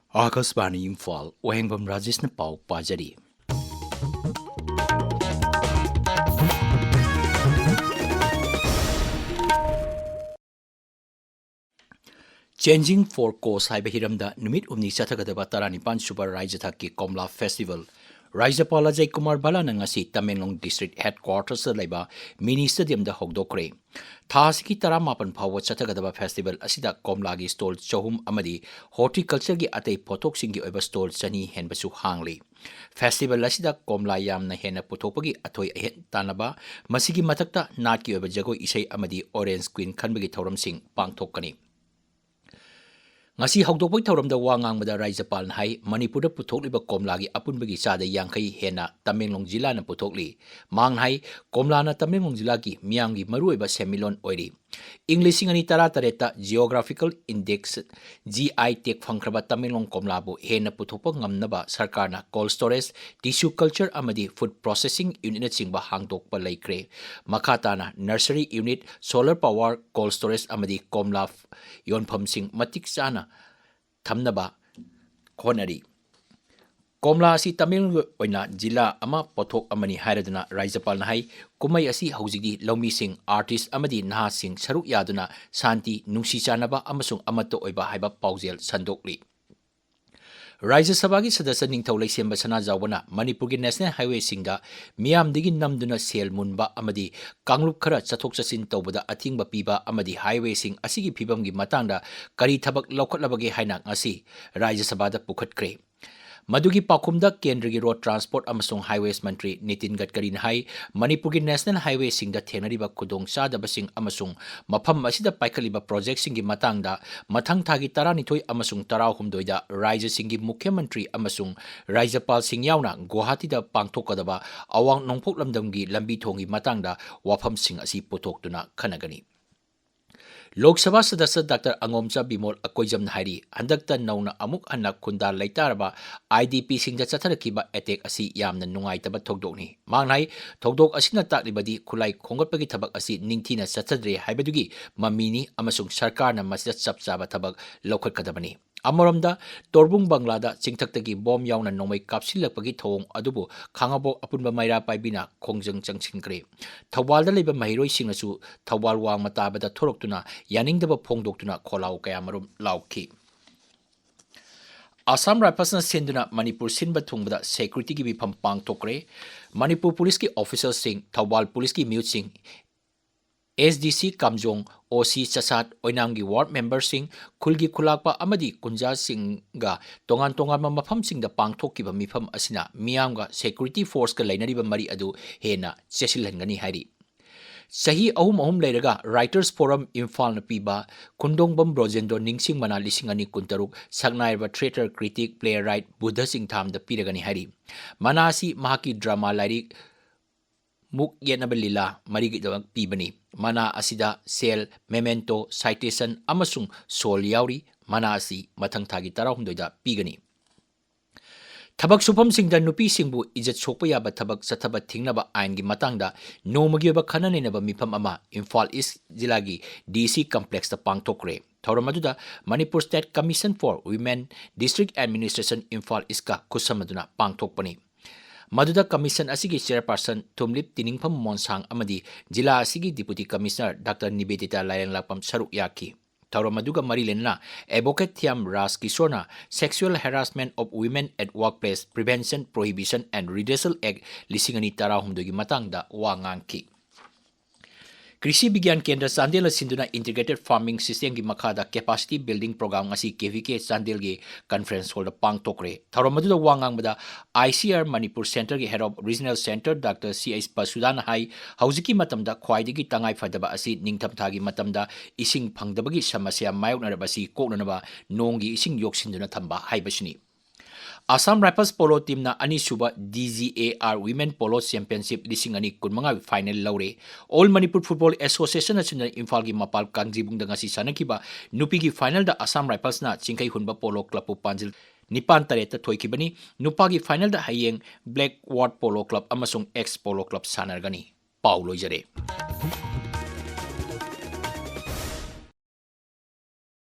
Akasbani Imphal, Wahengbam Rajesh na pau pajari. Changing for Cause haiba hiramda numit umni chathagadaba taranipan Super Raijataki Komla Festival. Raijapal Ajay Kumar Bala na ngasi Tamenglong District Headquarters sa laiba Mini Stadium da hogdokre. Thasiki taramapan phawa chathagadaba festival asida Komlagi stall chahum amadi horticulture gi atay potok singi oiba stall chani henbasu hangli. Festival asida Komla yamna hena puthopagi athoy ahen tanaba masigi matakta natki oiba jagoi isai amadi Orange Queen khanbagi thoram sing pangthokani. Ngasi hogdokpai thoramda wangang mada Raijapal hai Manipur da puthokliba Komlagi apunbagi chada yangkai hena Tamenglong jila na puthokli mang hai Komla na Tamenglong jila gi miyamgi maruiba semilon oiri English ngani tara tareta Geographical Index GI tek phangkraba Tamenglong Komla bu hena puthokpa ngamnaba sarkar na cold storage tissue culture amadi food processing unit singba hangdokpa laikre makata na nursery unit solar power cold storage amadi Komla yonpham sing matik chana thamnaba khonari Komla asi Tamil oina jila ama pothok amani hairaduna Raijapal na hai kumai asi haujigi lomi sing artist amadi naha sing saruk yaduna santi nungsi chanaba amasung amato oiba haiba paujel sandokli Rajya Sabha gi sadasya ningthau leisemba sana jawbana Manipur gi National Highway singda miyamdigi namduna sel munba amadi kanglup khara chathok chasin tawbada athingba piba amadi highway sing asigi phibam gi matangda kari thabak lokhatlabage haina ngasi Rajya Sabha da pukhatkre Madugi Pakumda Kendra gi Road Transport amasung Highways Mantri Nitin Gadkari na hai Manipur gi National Highway singda thenariba khudong chadaba sing amasung mafam asida paikaliba project singi matangda mathang thagi taranithoi amasung tarahumdoida Rajya singi Mukhya Mantri amasung Raijapal sing yauna Guwahati da pangthokadaba awang nongphok lamdamgi lambi thongi matangda wafam sing asi puthokduna khanagani Lok Sabha Sadasya Dr. Angomcha Bimol Akoijam Hari handakta nauna amuk hanna khunda leitaraba IDP singda chatharakiba attack asi yamna nungaitaba thogdokni mangnai thogdok asina taklibadi khulai khongatpagi thabak asi ningthina chathadre haibadugi mamini amasung sarkarna masida chapchaba thabak lokhatkadabani Amoromda Torbung Banglada Chingtaktagi bom yauna nomai kapsilakpagi thong adubu khangabo apunba maira paibina khongjang changsinkre Thawalda leba mahiroi singnasu Thawal wang matabada thoroktuna yaningdaba phongdoktuna kholau kayamarum lauki Assam Rifles na senduna Manipur sinba thungbada security gi bifam pangtokre Manipur police ki officers sing Thawal police ki mute sing SDC Kamjong OC Chasat Oinamgi ward member sing Khulgi Khulakpa Amadi Kunja Singga Tongan Tongan Mafam Sing the Pangthokiba Mifam Asina Miyamga Security Force ka Lainariba Mari Adu Hena Chesilhangani Hari Sahi ahum Lairaga Writers Forum Imphal na piba Kundongbam Brojendo Ningsing Mana Lisingani Kuntaruk Sagnaiba Traitor Critic Playwright Buddha Singh Tham the Piragani Hari Manasi Mahaki Drama Lyric Muk Yenabalila Marigi Pibani Mana Asida Sel Memento Citation Amasung Sol Yauri Mana Asi Matang Tagi Tarahumdoida Pigani Tabak Supam Singda Nupi Singbu Ijat Sopayaba Tabak Sataba Tingnaba Aingi Matangda No Magiba Kananinaba Mipam Ama Imphal East Jilagi DC Complex the Pangtokre Tauramaduda Manipur State Commission for Women District Administration Imphal Iska Kusamaduna Pangtokpani Maduda Commission asigi chairperson Tumlip Tiningpham Monsang amadi Jila asigi Deputy Commissioner Dr. Nibedita Layanglakpam Saruk Yaki Tauramaduga Marilenna Advocate Thiam Ras Kisorna Sexual Harassment of Women at Workplace Prevention Prohibition and Redressal Act Lisingani Tarahumdogi Matangda Wangangki Krishi Bigyan Kendra Sandel Sinduna Integrated Farming System gi Makada Capacity Building Program ngasi KVK Sandel gi Conference Hall Pang Tokre Tharamadu Wangang Bada ICR Manipur Center gi Head of Regional Center Dr. C.S. Basudan Hai Hauziki Matamda Khwaidigi Tangai Fadaba asi Ningthamthagi Matamda Ising Phangdabagi Samasya Mayoknarabasi Koknanaba Nonggi Ising Yoksinduna Thamba Haibasini Assam Rifles Polo Team na Anisuba DGAR Women Polo Championship Lisingani Kunmanga Final Laure All Manipur Football Association na Chuna Imphal gi Mapal Kangjibung da ngasi sanakiba Nupi gi final da Assam Rifles na Chingkai Hunba Polo Club Panjil Nipan Tareta Thoikibani Nupagi final da Hayeng Black Ward Polo Club amasung X Polo Club sanargani Paulo Jare